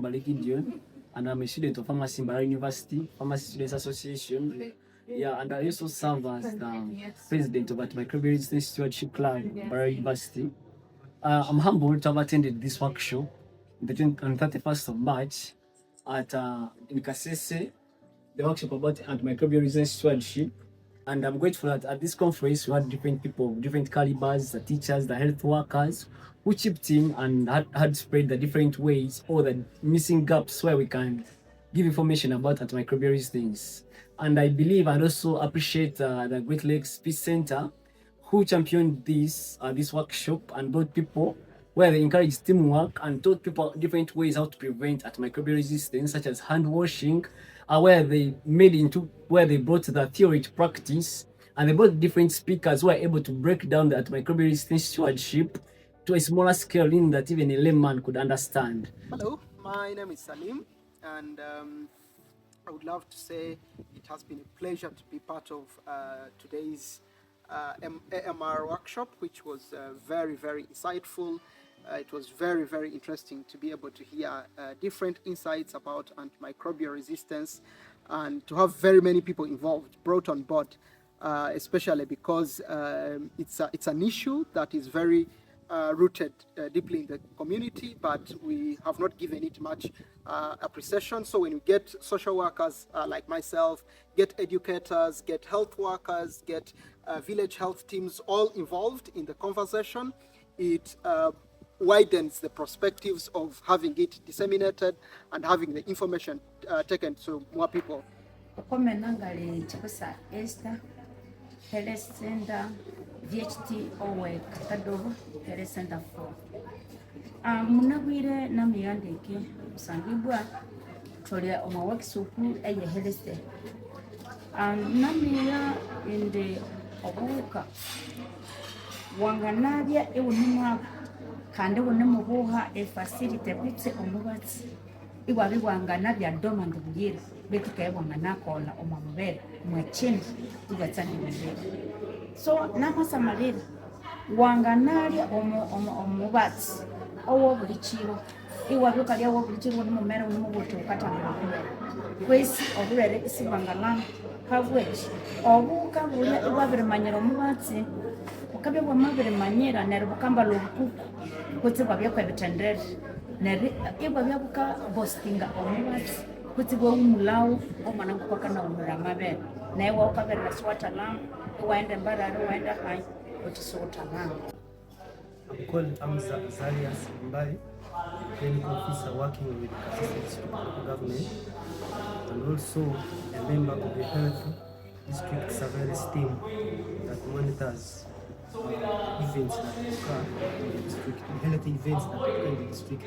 Mbale Gideon, and I'm a student of Pharmacy in Mbale University, Pharmacy Students Association. Yeah, and I also serve as the president of Antimicrobial Resistance Stewardship Club in Mbale University. I'm humbled to have attended this workshop on 31st of March at in Kasese, the workshop about antimicrobial resistance stewardship. And I'm grateful that at this conference we had different people of different calibers, the teachers, the health workers, who chipped in and had spread the different ways or the missing gaps where we can give information about antimicrobial resistance. And I believe I'd also appreciate the Great Lakes Peace Center, who championed this workshop and brought people where they encouraged teamwork and taught people different ways how to prevent antimicrobial resistance, such as hand washing, where they brought the theory to practice, and they brought different speakers who are able to break down the antimicrobial resistance stewardship to a smaller scale in that even a layman could understand. Hello, my name is Salim, and I would love to say it has been a pleasure to be part of today's AMR workshop, which was very, very insightful. It was very, very interesting to be able to hear different insights about antimicrobial resistance and to have very many people involved, brought on board, especially because it's an issue that is very rooted deeply in the community, but we have not given it much appreciation. So when we get social workers like myself, get educators, get health workers, get village health teams all involved in the conversation, it widens the perspectives of having it disseminated and having the information taken to more people. VHT Owek Kadogo Health Center 4. Munagwire na miyandeke sangibwa tolia oma workshop eye health. Namiya inde obuka wanganabya ewunima kandi wunumubuha e facility bitse omubatsi iwabi wanganabya doma ndubuyira betukaye wanganakola omamubere mwechini tugatsani mbere. So namasamalira wanganalya omubatsi owobuli kiro iwabyukalya owobuli kiro nimumere nimubuti ukatambula kumere kwesi obulere isibangalana habweki obuka bulya iwabirimanyira omubatsi ukabya bwamabirimanyira neryo bukambala obukuku kutsi bwabyakabitendere neryo ibwabyabuka bostinga omubatsi kutsi bwawumulawo omwana ngukakana wumula amabere naye wawukaberera siwatalamu iwaenda mbarari waenda hai utisotalamu. I'm called Zalias Mbali, clinical officer working with the Kasese government and also a member of the health district surveillance team that monitors events that occur in the district, health events that occur in the district.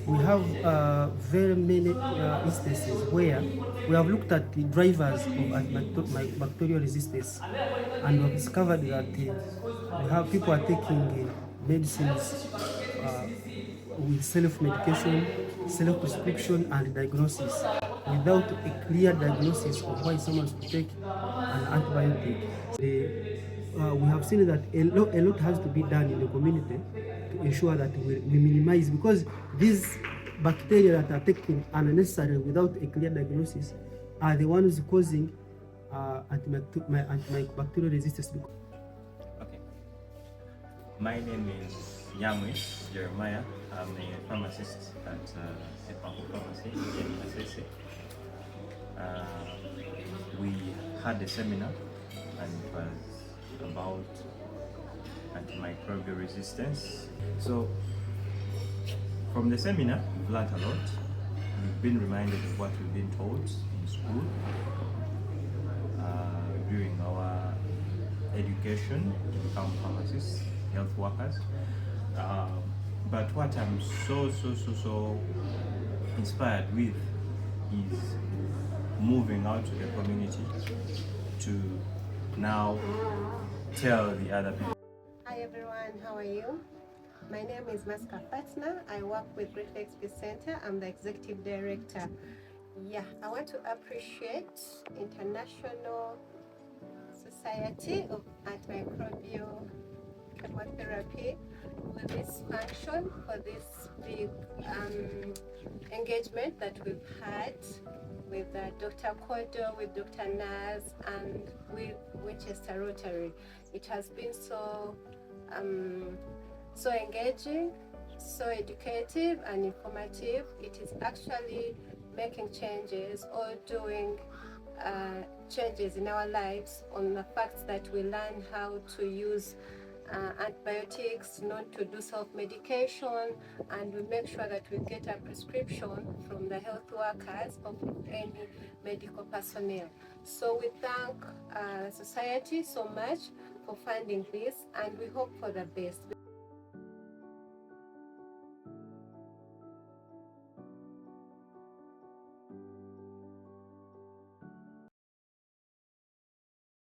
We have very many instances where we have looked at the drivers of antimicrobial resistance and we have discovered that people are taking medicines with self-medication, self-prescription and diagnosis without a clear diagnosis of why someone should take an antibiotic. We have seen that a lot has to be done in the community to ensure that we minimize, because these bacteria that are taken unnecessarily without a clear diagnosis are the ones causing antimicrobial resistance. Okay. My name is Jeremiah. I'm a pharmacist at Pharmacy in Kasese. We had a seminar and it was about antimicrobial resistance. So from the seminar, we've learned a lot. We've been reminded of what we've been taught in school during our education to become pharmacists, health workers. But what I'm so inspired with is moving out to the community to now tell the other people. Hi everyone, how are you? My name is Maska Fatna. I work with Great Lakes Peace Center. I'm the executive director. Yeah, I want to appreciate International Society of Antimicrobial Chemotherapy for this function, for this big engagement that we've had with Dr. Kodo, with Dr. Naz, and with Winchester Rotary. It has been so engaging, so educative and informative. It is actually making changes or doing changes in our lives on the fact that we learn how to use antibiotics, not to do self-medication, and we make sure that we get a prescription from the health workers or from any medical personnel. So we thank society so much for funding this, and we hope for the best.